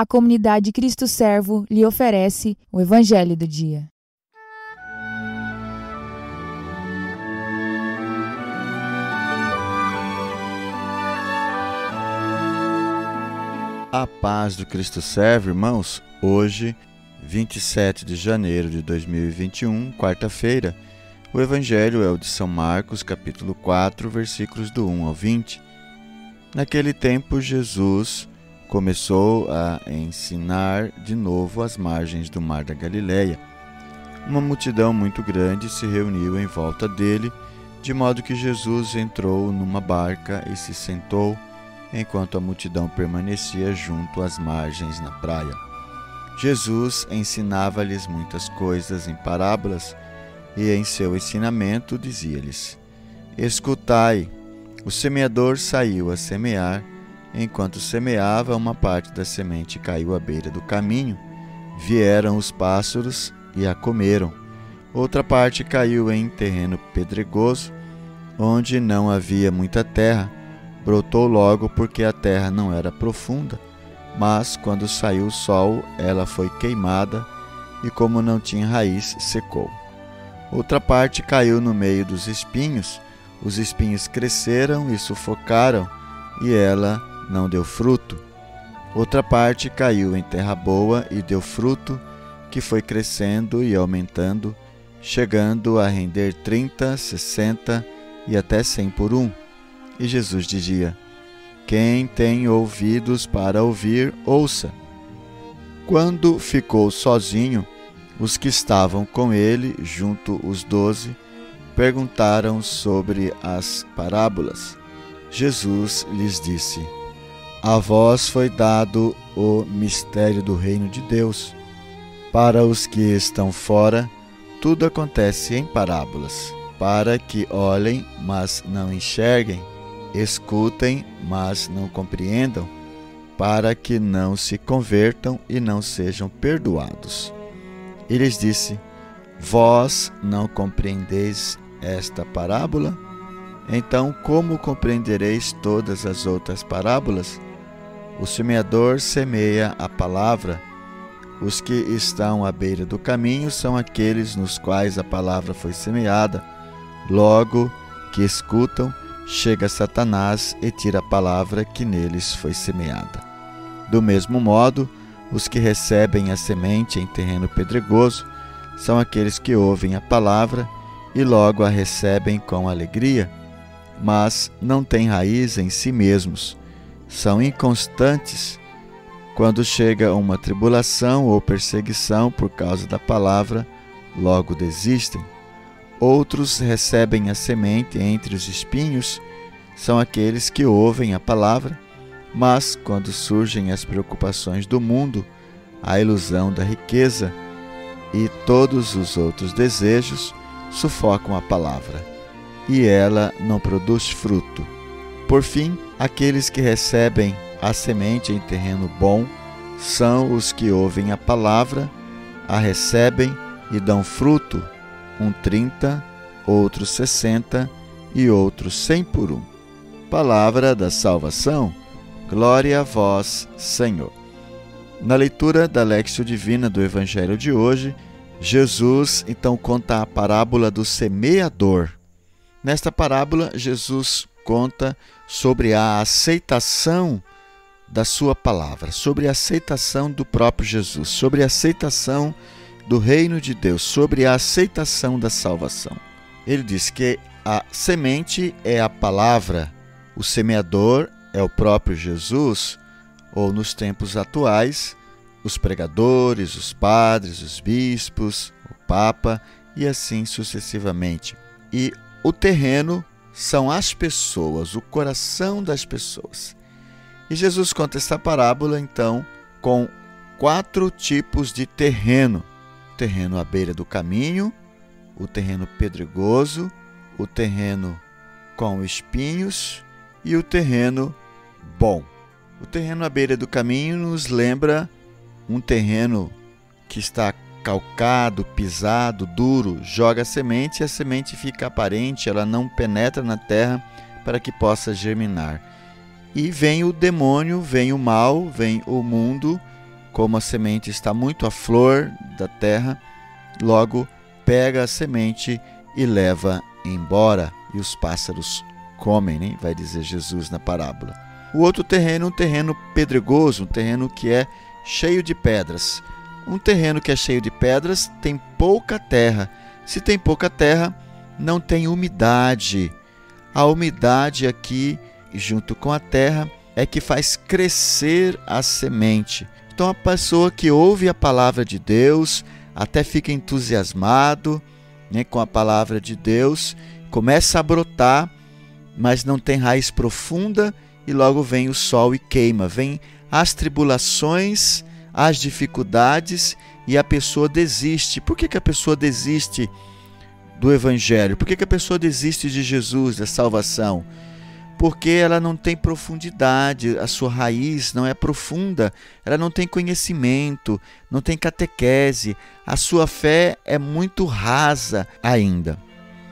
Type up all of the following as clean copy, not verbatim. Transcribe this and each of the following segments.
a comunidade Cristo Servo lhe oferece o Evangelho do Dia. A paz do Cristo Servo, irmãos. Hoje, 27 de janeiro de 2021, quarta-feira, o Evangelho é o de São Marcos, capítulo 4, versículos do 1 ao 20. Naquele tempo, Jesus começou a ensinar de novo às margens do mar da Galileia. Uma multidão muito grande se reuniu em volta dele, de modo que Jesus entrou numa barca e se sentou, enquanto a multidão permanecia junto às margens na praia. Jesus ensinava-lhes muitas coisas em parábolas, e em seu ensinamento dizia-lhes: Escutai, o semeador saiu a semear. Enquanto semeava, uma parte da semente caiu à beira do caminho. Vieram os pássaros e a comeram. Outra parte caiu em terreno pedregoso, onde não havia muita terra. Brotou logo porque a terra não era profunda, mas quando saiu o sol, ela foi queimada e, como não tinha raiz, secou. Outra parte caiu no meio dos espinhos. Os espinhos cresceram e sufocaram, e ela não deu fruto. Outra parte caiu em terra boa e deu fruto, que foi crescendo e aumentando, chegando a render 30, 60 e até 100 por um. E Jesus dizia: Quem tem ouvidos para ouvir, ouça. Quando ficou sozinho, os que estavam com ele, junto os 12, perguntaram sobre as parábolas. Jesus lhes disse: A vós foi dado o mistério do reino de Deus. Para os que estão fora, tudo acontece em parábolas, para que olhem, mas não enxerguem, escutem, mas não compreendam, para que não se convertam e não sejam perdoados. E lhes disse: Vós não compreendeis esta parábola? Então, como compreendereis todas as outras parábolas? O semeador semeia a palavra. Os que estão à beira do caminho são aqueles nos quais a palavra foi semeada. Logo que escutam, chega Satanás e tira a palavra que neles foi semeada. Do mesmo modo, os que recebem a semente em terreno pedregoso são aqueles que ouvem a palavra e logo a recebem com alegria, mas não têm raiz em si mesmos. São inconstantes. Quando chega uma tribulação ou perseguição por causa da palavra, logo desistem. Outros recebem a semente entre os espinhos, são aqueles que ouvem a palavra, mas quando surgem as preocupações do mundo, a ilusão da riqueza e todos os outros desejos, sufocam a palavra, e ela não produz fruto. Por fim, aqueles que recebem a semente em terreno bom são os que ouvem a palavra, a recebem e dão fruto, 30, outros 60 e outros 100 por um. Palavra da salvação. Glória a vós, Senhor. Na leitura da Léxio Divina do Evangelho de hoje, Jesus então conta a parábola do semeador. Nesta parábola, Jesus conta sobre a aceitação da sua palavra, sobre a aceitação do próprio Jesus, sobre a aceitação do reino de Deus, sobre a aceitação da salvação. Ele diz que a semente é a palavra, o semeador é o próprio Jesus, ou nos tempos atuais, os pregadores, os padres, os bispos, o Papa e assim sucessivamente. E o terreno são as pessoas, o coração das pessoas. E Jesus conta esta parábola, então, com 4 tipos de terreno. O terreno à beira do caminho, o terreno pedregoso, o terreno com espinhos e o terreno bom. O terreno à beira do caminho nos lembra um terreno que está calcado, pisado, duro, joga a semente e a semente fica aparente, ela não penetra na terra para que possa germinar. E vem o demônio, vem o mal, vem o mundo como a semente está muito à flor da terra, logo pega a semente e leva embora, e os pássaros comem, né? Vai dizer Jesus na parábola. O outro terreno é um terreno pedregoso, um terreno que é cheio de pedras. Um terreno que é cheio de pedras tem pouca terra. Se tem pouca terra, não tem umidade. A umidade aqui, junto com a terra, é que faz crescer a semente. Então a pessoa que ouve a palavra de Deus, até fica entusiasmado, né, com a palavra de Deus, começa a brotar, mas não tem raiz profunda, e logo vem o sol e queima, vem as tribulações, as dificuldades, e a pessoa desiste. Por que a pessoa desiste do Evangelho? Por que a pessoa desiste de Jesus, da salvação? Porque ela não tem profundidade, a sua raiz não é profunda, ela não tem conhecimento, não tem catequese, a sua fé é muito rasa ainda.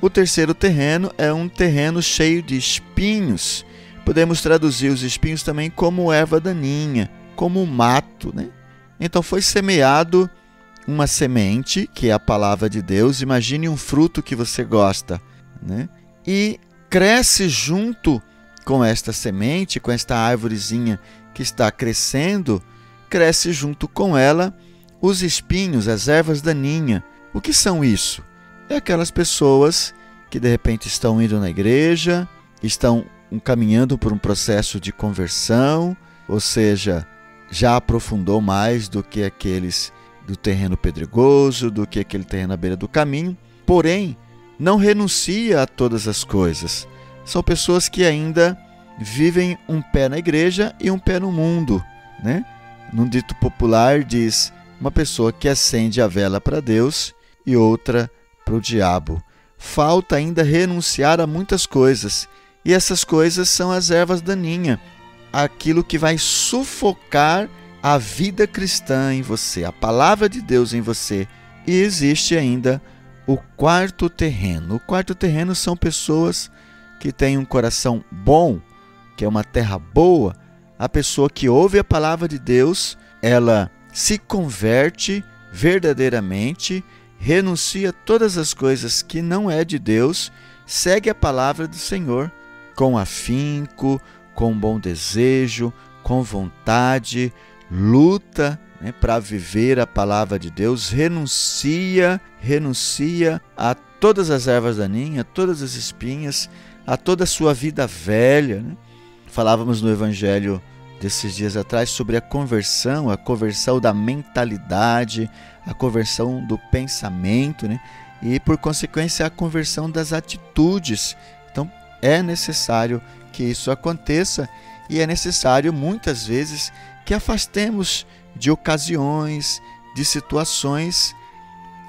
O terceiro terreno é um terreno cheio de espinhos. Podemos traduzir os espinhos também como erva daninha, como mato, né? Então foi semeado uma semente, que é a palavra de Deus. Imagine um fruto que você gosta, né? E cresce junto com esta semente, com esta árvorezinha que está crescendo, cresce junto com ela os espinhos, as ervas daninhas. O que são isso? É aquelas pessoas que de repente estão indo na igreja, estão caminhando por um processo de conversão, ou seja, já aprofundou mais do que aqueles do terreno pedregoso, do que aquele terreno à beira do caminho, porém não renuncia a todas as coisas. São pessoas que ainda vivem um pé na igreja e um pé no mundo, né? Num dito popular diz, uma pessoa que acende a vela para Deus e outra para o diabo. Falta ainda renunciar a muitas coisas, e essas coisas são as ervas daninhas, aquilo que vai sufocar a vida cristã em você, a palavra de Deus em você. E existe ainda o quarto terreno. O quarto terreno são pessoas que têm um coração bom, que é uma terra boa. A pessoa que ouve a palavra de Deus, ela se converte verdadeiramente, renuncia a todas as coisas que não é de Deus, segue a palavra do Senhor com afinco, com bom desejo, com vontade, luta, né, para viver a palavra de Deus, renuncia a todas as ervas daninhas, a todas as espinhas, a toda a sua vida velha, né? Falávamos no Evangelho desses dias atrás sobre a conversão da mentalidade, a conversão do pensamento, né? E por consequência a conversão das atitudes. Então é necessário que isso aconteça, e é necessário muitas vezes que afastemos de ocasiões, de situações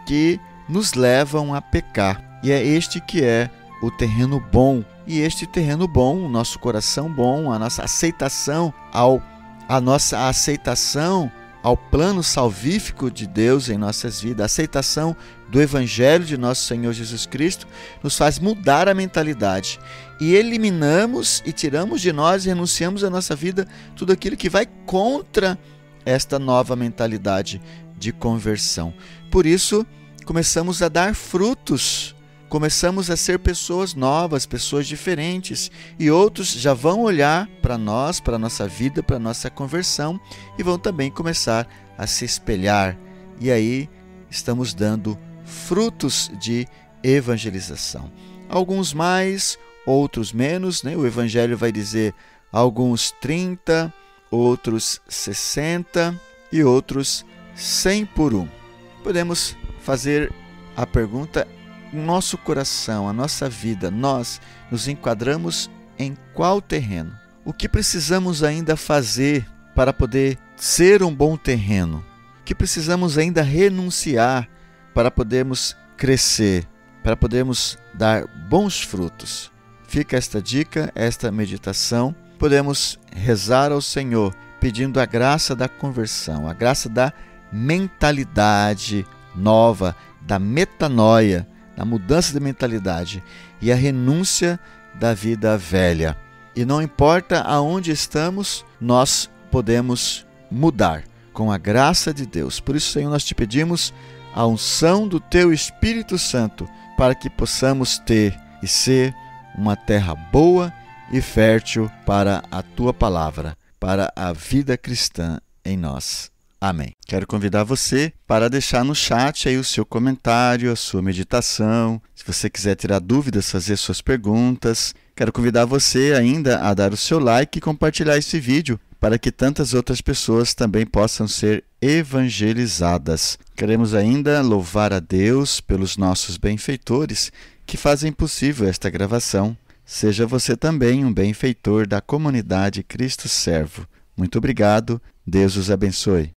que nos levam a pecar. E é este que é o terreno bom. E este terreno bom, o nosso coração bom, a nossa aceitação ao plano salvífico de Deus em nossas vidas, a aceitação do Evangelho de nosso Senhor Jesus Cristo, nos faz mudar a mentalidade. E eliminamos e tiramos de nós e renunciamos à nossa vida tudo aquilo que vai contra esta nova mentalidade de conversão. Por isso, começamos a dar frutos, começamos a ser pessoas novas, pessoas diferentes, e outros já vão olhar para nós, para a nossa vida, para a nossa conversão, e vão também começar a se espelhar. E aí estamos dando frutos de evangelização. Alguns mais, outros menos, né? O Evangelho vai dizer alguns 30, outros 60 e outros 100 por 1. Podemos fazer a pergunta: nosso coração, a nossa vida, nós nos enquadramos em qual terreno? O que precisamos ainda fazer para poder ser um bom terreno? O que precisamos ainda renunciar para podermos crescer, para podermos dar bons frutos? Fica esta dica, esta meditação. Podemos rezar ao Senhor pedindo a graça da conversão, a graça da mentalidade nova, da metanoia, a mudança de mentalidade e a renúncia da vida velha. E não importa aonde estamos, nós podemos mudar. com a graça de Deus. Por isso, Senhor, nós te pedimos a unção do Teu Espírito Santo para que possamos ter e ser uma terra boa e fértil para a Tua palavra, para a vida cristã em nós. Amém. Quero convidar você para deixar no chat aí o seu comentário, a sua meditação. Se você quiser tirar dúvidas, fazer suas perguntas. Quero convidar você ainda a dar o seu like e compartilhar esse vídeo para que tantas outras pessoas também possam ser evangelizadas. Queremos ainda louvar a Deus pelos nossos benfeitores que fazem possível esta gravação. Seja você também um benfeitor da comunidade Cristo Servo. Muito obrigado. Deus os abençoe.